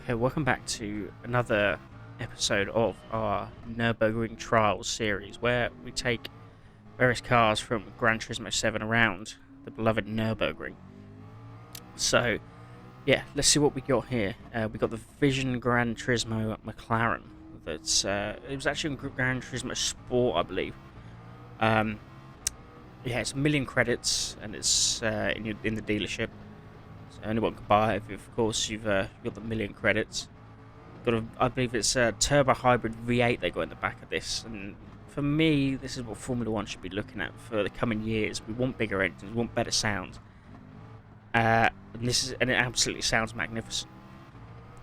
Okay, welcome back to another episode of our Nurburgring Trials series, where we take various cars from Gran Turismo 7 around the beloved Nurburgring. So, yeah, let's see what we got here. We got the Vision Gran Turismo Mclaren. That's it was actually in Gran Turismo Sport, I believe. Yeah, it's 1,000,000 credits, and it's in the dealership. So anyone can buy it if, of course, you've got the 1,000,000 credits. I believe it's a turbo hybrid V8 they got in the back of this, and for me, this is what Formula One should be looking at for the coming years. We want bigger engines, we want better sound, and it absolutely sounds magnificent.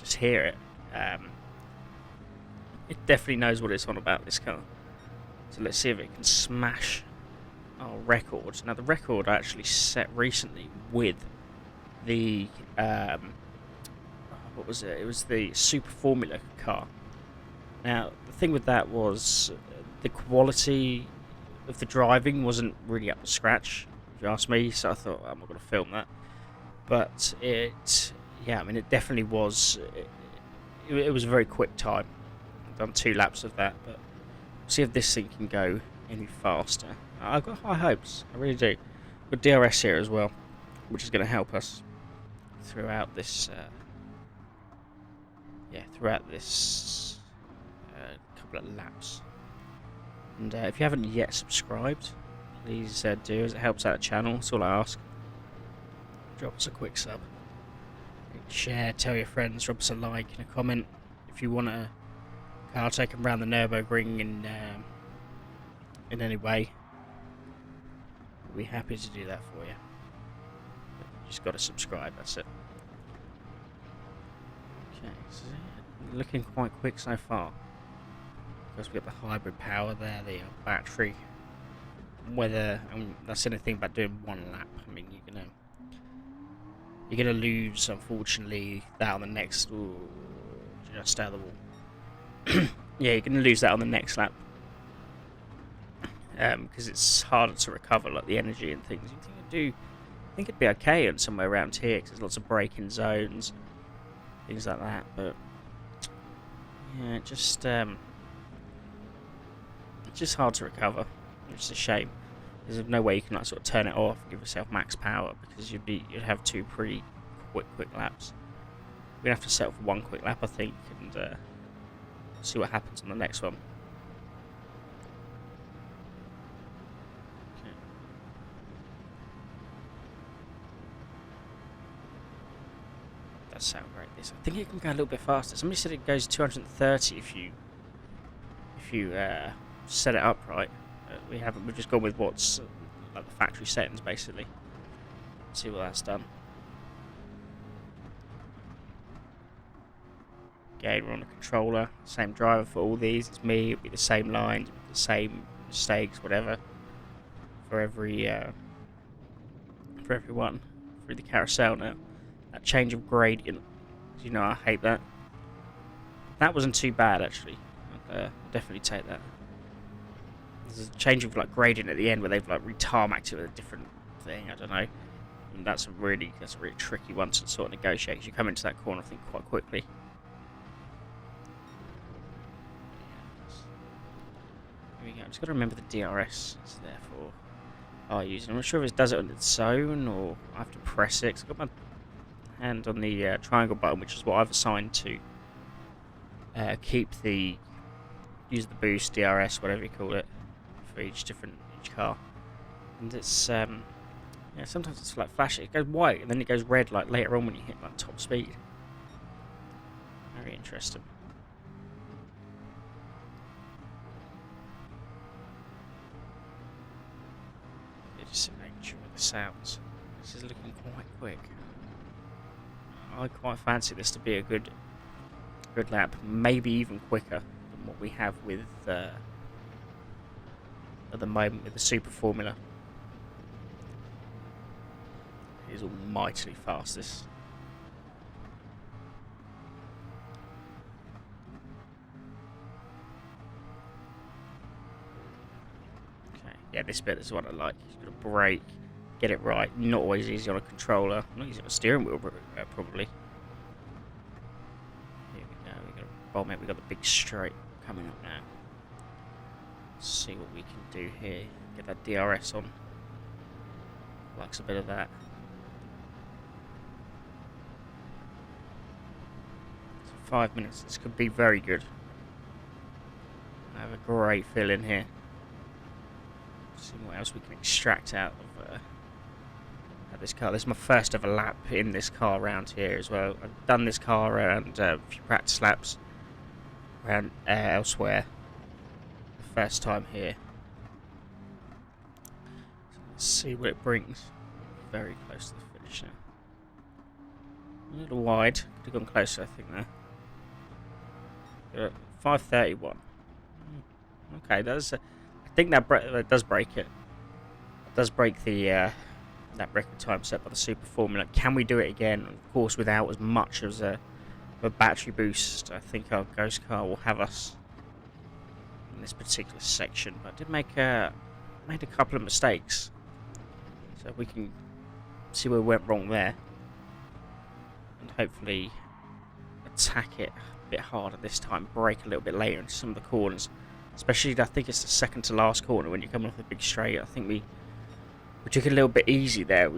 Just hear it. It definitely knows what it's on about, this car. So let's see if it can smash our record. Now the record I actually set recently with the what was it? It was the Super Formula car. Now, the thing with that was the quality of the driving wasn't really up to scratch, if you ask me, so I thought, I'm not going to film that. But it definitely was. It was a very quick time. I've done 2 laps of that, but we'll see if this thing can go any faster. I've got high hopes, I really do. We've got DRS here as well, which is going to help us throughout this couple of laps. And if you haven't yet subscribed, please do, as it helps out the channel. That's all I ask. Drop us a quick sub, share, tell your friends, drop us a like and a comment if you want a car taken around the Nurburgring in any way. We'll be happy to do that for you. But you just got to subscribe, that's it. Okay, so looking quite quick so far. Of course, we got the hybrid power there, the battery. Whether that's anything about doing 1 lap. I mean, you're gonna lose, unfortunately, that on the next. Ooh, just out of the wall. Yeah, you're gonna lose that on the next lap. Because it's harder to recover, like the energy and things. I think it'd be okay on somewhere around here, because there's lots of braking zones, things like that. But yeah, it's just hard to recover, which is a shame. There's no way you can sort of turn it off and give yourself max power, because you'd have 2 pretty quick laps. We're gonna have to settle for 1 quick lap, I think, and see what happens on the next one. Okay. Does sound great. This, I think it can go a little bit faster. Somebody said it goes 230 if you set it up right. We haven't. We've just gone with what's like the factory settings, basically. Let's see what that's done. Again, we're on the controller. Same driver for all these. It's me. It'll be the same lines, the same mistakes, whatever. For everyone through the carousel now. That change of gradient. You know, I hate that. That wasn't too bad, actually. I'll definitely take that. There's a change of gradient at the end where they've retarmacked it with a different thing. I don't know. And that's a really tricky one to sort of negotiate. You come into that corner, I think, quite quickly. Here we go. I've just got to remember the DRS is there for our using. I'm not sure if it does it on its own or I have to press it. 'Cause I've got my hand on the triangle button, which is what I've assigned to use the boost, DRS, whatever you call it, for each car. And it's sometimes it's flashing. It goes white and then it goes red later on when you hit top speed. Very interesting. Just make sure of the sounds. This is looking quite quick. I quite fancy this to be a good lap, maybe even quicker than what we have with at the moment with the Super Formula. It is almightily fast, this. Okay, yeah, this bit is what I like. You've got to brake, get it right. Not always easy on a controller. Not easy on a steering wheel, probably. Oh mate, we got the big straight coming up now. Let's see what we can do here. Get that DRS on. Likes a bit of that. 5 minutes. This could be very good. I have a great feeling here. See what else we can extract out of this car. This is my first ever lap in this car around here as well. I've done this car around a few practice laps around elsewhere. The first time here. So let's see what it brings. Very close to the finish now. A little wide. Could have gone closer, I think, there. 5:31. Okay, that's. I think that does break it. It does break the that record time set by the Super Formula. Can we do it again? Of course, without as much as a battery boost. I think our ghost car will have us in this particular section. But I did made a couple of mistakes, so we can see where we went wrong there, and hopefully attack it a bit harder this time. Brake a little bit later into some of the corners. Especially, I think it's the second to last corner when you're coming off the big straight. I think we took it a little bit easy there.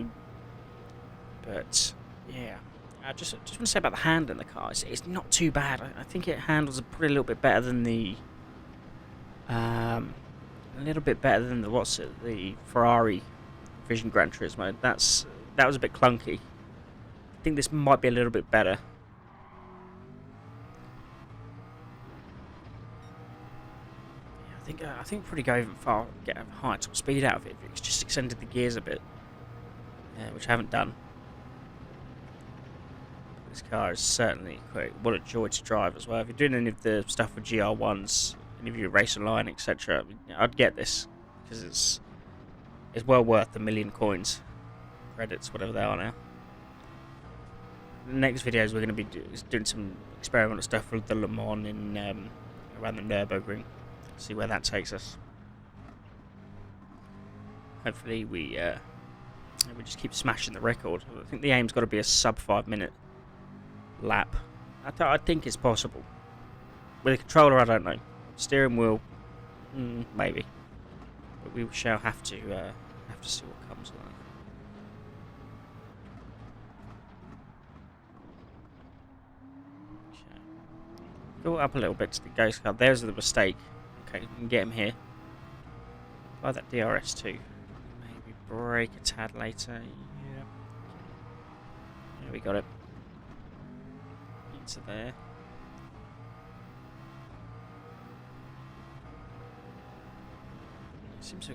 But yeah, I just want to say about the hand in the car. It's not too bad. I think it handles probably a little bit better than the the Ferrari Vision Gran Turismo. That was a bit clunky. I think this might be a little bit better. I think pretty go even far, get a high top speed out of it. It's just extended the gears a bit, which I haven't done. This car is certainly quite what a joy to drive as well. If you're doing any of the stuff with GR1s, any of your race online, etc., I'd get this because it's well worth the million coins, credits, whatever they are now. The next videos we're going to be doing some experimental stuff with the Le Mans in around the Nurburgring. See where that takes us. Hopefully we just keep smashing the record. I think the aim's got to be a sub 5 minute lap. I think it's possible. With a controller, I don't know. Steering wheel, maybe. But we shall have to see what comes of that. Okay. Go up a little bit to the ghost car. There's the mistake. Okay, we can get him here. Buy that DRS too. Maybe brake a tad later. Yeah. Yeah, we got it. Into there. Seems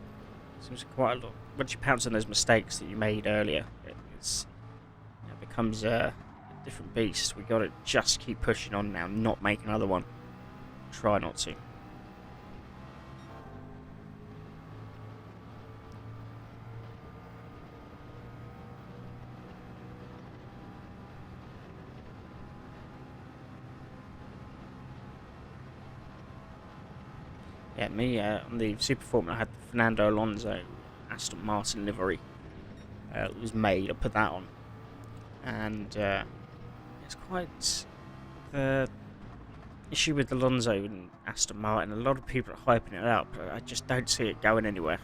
quite a lot. Once you pounce on those mistakes that you made earlier, it becomes a different beast. We got to just keep pushing on now, not make another one. Try not to. Yeah, me on the Super Formula, I had the Fernando Alonso Aston Martin livery. It was made. I put that on, and it's quite the issue with Alonso and Aston Martin. A lot of people are hyping it up, but I just don't see it going anywhere.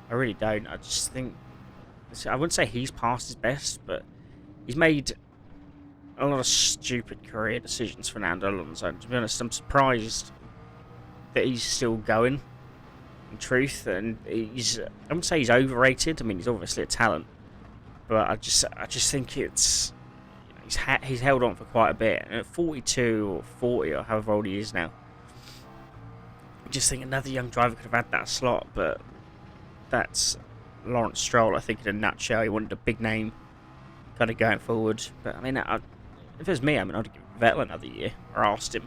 I really don't. I just think I wouldn't say he's past his best, but he's made a lot of stupid career decisions. Fernando Alonso. To be honest, I'm surprised that he's still going, in truth, and I wouldn't say he's overrated. I mean, he's obviously a talent, but I just think it's he's held on for quite a bit. And at 42 or 40 or however old he is now, I just think another young driver could have had that slot. But that's Lawrence Stroll, I think, in a nutshell. He wanted a big name, kind of going forward. But I mean, if it was me, I'd give Vettel another year, or asked him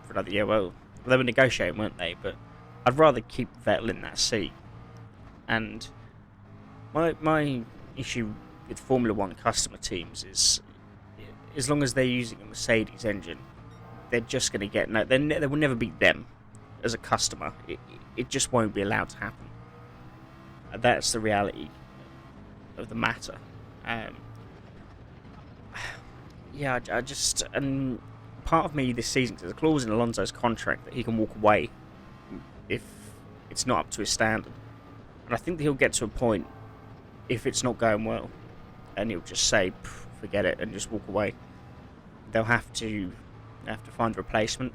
for another year. Well, they were negotiating, weren't they? But I'd rather keep Vettel in that seat. And my issue with Formula One customer teams is, as long as they're using a Mercedes engine, they're just going to get no. They will never beat them as a customer. It just won't be allowed to happen. That's the reality of the matter. Yeah, I just part of me this season, 'cause there's a clause in Alonso's contract that he can walk away if it's not up to his standard. And I think that he'll get to a point, if it's not going well, and he'll just say, forget it, and just walk away. They'll have to find a replacement.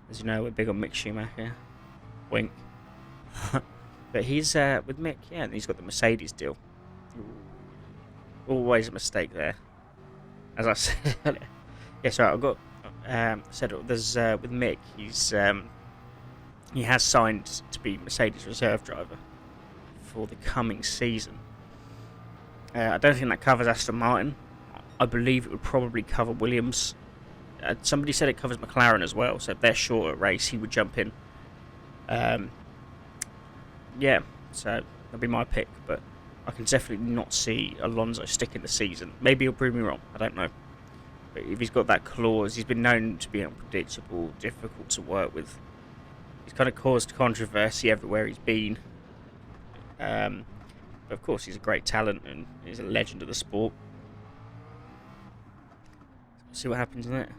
As you know, we're big on Mick Schumacher. Wink. But he's, with Mick, yeah, and he's got the Mercedes deal. Always a mistake there. As I said earlier. Yes, right, I've got, said there's, with Mick, he has signed to be Mercedes reserve driver for the coming season. I don't think that covers Aston Martin. I believe it would probably cover Williams. Somebody said it covers McLaren as well, so if they're short at race, he would jump in. Yeah, so that'd be my pick, but I can definitely not see Alonso sticking the season. Maybe he'll prove me wrong, I don't know. But if he's got that clause, he's been known to be unpredictable, difficult to work with. He's kind of caused controversy everywhere he's been. But of course, he's a great talent and he's a legend of the sport. See what happens in it.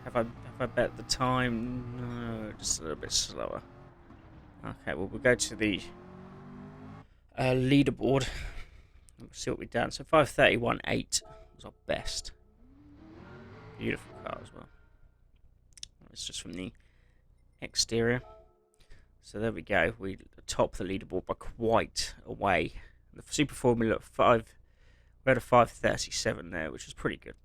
Have I bet the time? No, just a little bit slower. Okay, well, we'll go to the leaderboard. We'll see what we've done. So 5:31.8 was our best. Beautiful car as well. It's just from the exterior. So there we go. We top the leaderboard by quite a way. The Super Formula 5, we had a 5:37 there, which was pretty good.